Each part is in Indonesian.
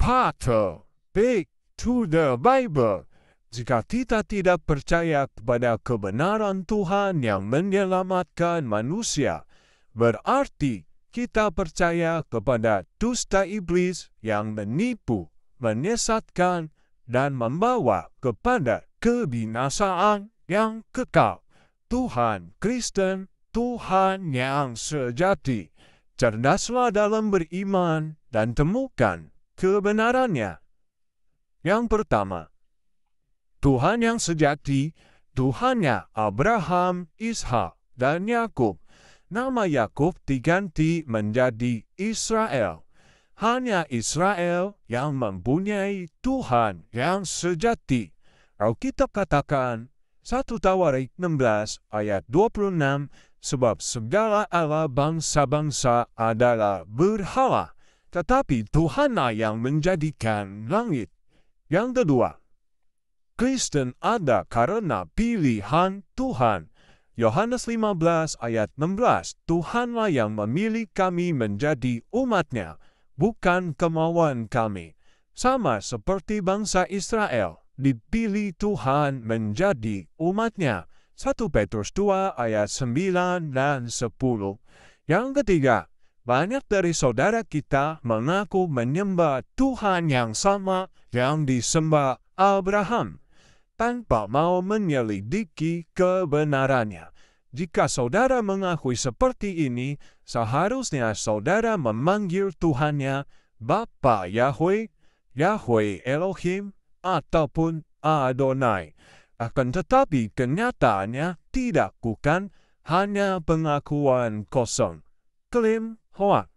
Pater, back to the Bible. Jika kita tidak percaya kepada kebenaran Tuhan yang menyelamatkan manusia, berarti kita percaya kepada dusta iblis yang menipu, menyesatkan, dan membawa kepada kebinasaan yang kekal. Tuhan Kristen, Tuhan yang sejati. Cerdaslah dalam beriman dan temukan kebenarannya. Yang pertama, Tuhan yang sejati, Tuhannya Abraham, Ishak, dan Yakub. Nama Yakub diganti menjadi Israel. Hanya Israel yang mempunyai Tuhan yang sejati. Alkitab katakan, 1 Tawarik 16 ayat 26, sebab segala Allah bangsa-bangsa adalah berhala, tetapi Tuhanlah yang menjadikan langit. Yang kedua, Kristen ada karena pilihan Tuhan. Yohanes 15 ayat 16, Tuhanlah yang memilih kami menjadi umat-Nya, bukan kemauan kami. Sama seperti bangsa Israel, dipilih Tuhan menjadi umat-Nya. 1 Petrus 2 ayat 9 dan 10. Yang ketiga, banyak dari saudara kita mengaku menyembah Tuhan yang sama yang disembah Abraham, tanpa mau menyelidiki kebenarannya. Jika saudara mengakui seperti ini, seharusnya saudara memanggil Tuhannya Bapa Yahweh, Yahweh Elohim, ataupun Adonai. Akan tetapi kenyataannya tidak, bukan hanya pengakuan kosong. Klaim hoak.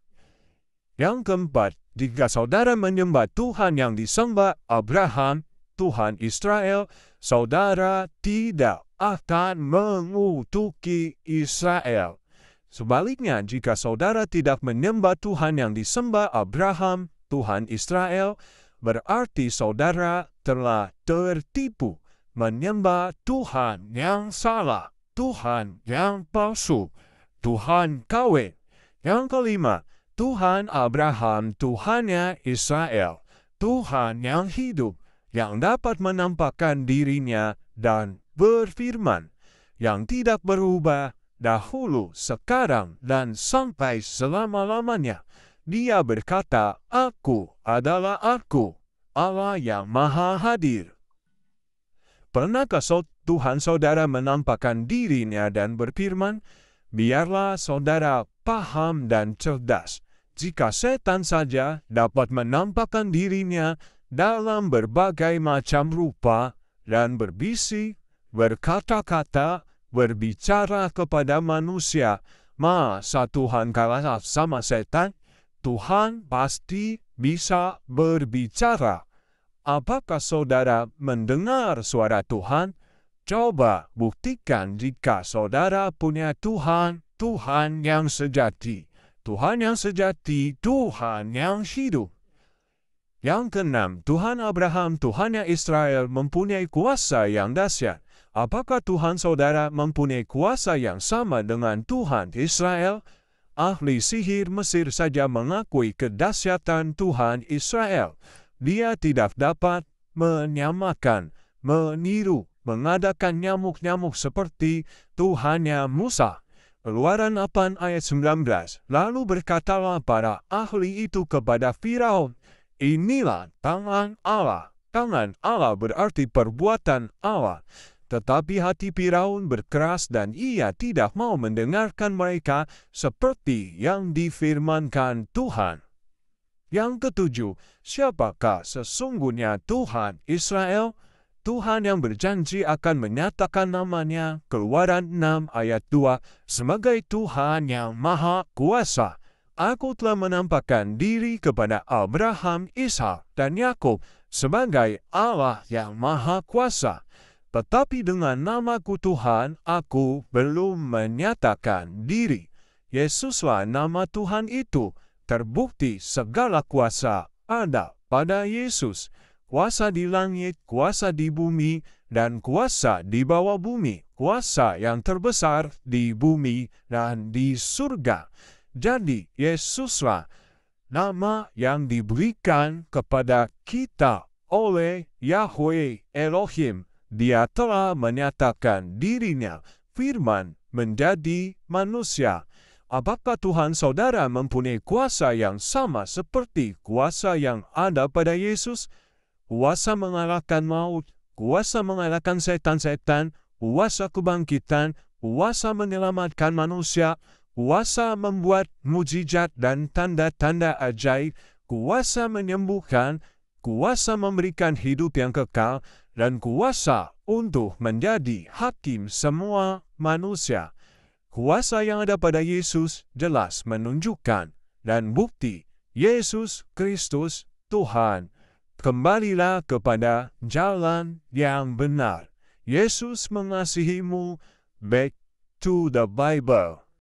Yang keempat, jika saudara menyembah Tuhan yang disembah Abraham, Tuhan Israel, saudara tidak akan mengutuki Israel. Sebaliknya, jika saudara tidak menyembah Tuhan yang disembah Abraham, Tuhan Israel, berarti saudara telah tertipu, menyembah Tuhan yang salah, Tuhan yang palsu, Tuhan KW. Yang kelima, Tuhan Abraham, Tuhannya Israel, Tuhan yang hidup, yang dapat menampakkan dirinya dan berfirman, yang tidak berubah dahulu, sekarang, dan sampai selama-lamanya. Dia berkata, Aku adalah Aku, Allah yang Maha Hadir. Pernahkah Tuhan saudara menampakkan dirinya dan berfirman? Biarlah saudara paham dan cerdas. Jika setan saja dapat menampakkan dirinya dalam berbagai macam rupa dan berbisik, berkata-kata, berbicara kepada manusia, masa Tuhan kalah sama setan? Tuhan pasti bisa berbicara. Apakah saudara mendengar suara Tuhan? Coba buktikan jika saudara punya Tuhan, Tuhan yang sejati. Tuhan yang sejati, Tuhan yang hidup. Yang keenam, Tuhan Abraham, Tuhannya Israel mempunyai kuasa yang dahsyat. Apakah Tuhan saudara mempunyai kuasa yang sama dengan Tuhan Israel? Ahli sihir Mesir saja mengakui kedahsyatan Tuhan Israel. Dia tidak dapat menyamakan, meniru, mengadakan nyamuk-nyamuk seperti Tuhannya Musa. Keluaran 8 ayat 19, lalu berkatalah para ahli itu kepada Firaun, inilah tangan Allah. Tangan Allah berarti perbuatan Allah. Tetapi hati Firaun berkeras dan ia tidak mau mendengarkan mereka seperti yang difirmankan Tuhan. Yang ketujuh, siapakah sesungguhnya Tuhan Israel? Tuhan yang berjanji akan menyatakan namanya, Keluaran 6 ayat 2, sebagai Tuhan yang Maha Kuasa. Aku telah menampakkan diri kepada Abraham, Ishak, dan Yakub sebagai Allah yang Maha Kuasa. Tetapi dengan namaku Tuhan, aku belum menyatakan diri. Yesuslah nama Tuhan itu. Terbukti segala kuasa ada pada Yesus. Kuasa di langit, kuasa di bumi, dan kuasa di bawah bumi. Kuasa yang terbesar di bumi dan di surga. Jadi, Yesuslah nama yang diberikan kepada kita oleh Yahweh Elohim. Dia telah menyatakan dirinya, firman, menjadi manusia. Apakah Tuhan saudara mempunyai kuasa yang sama seperti kuasa yang ada pada Yesus? Kuasa mengalahkan maut, kuasa mengalahkan setan-setan, kuasa kebangkitan, kuasa menyelamatkan manusia, kuasa membuat mujizat dan tanda-tanda ajaib, kuasa menyembuhkan, kuasa memberikan hidup yang kekal, dan kuasa untuk menjadi hakim semua manusia. Kuasa yang ada pada Yesus jelas menunjukkan dan bukti Yesus Kristus Tuhan. Kembalilah kepada jalan yang benar. Yesus mengasihimu. Back to the Bible.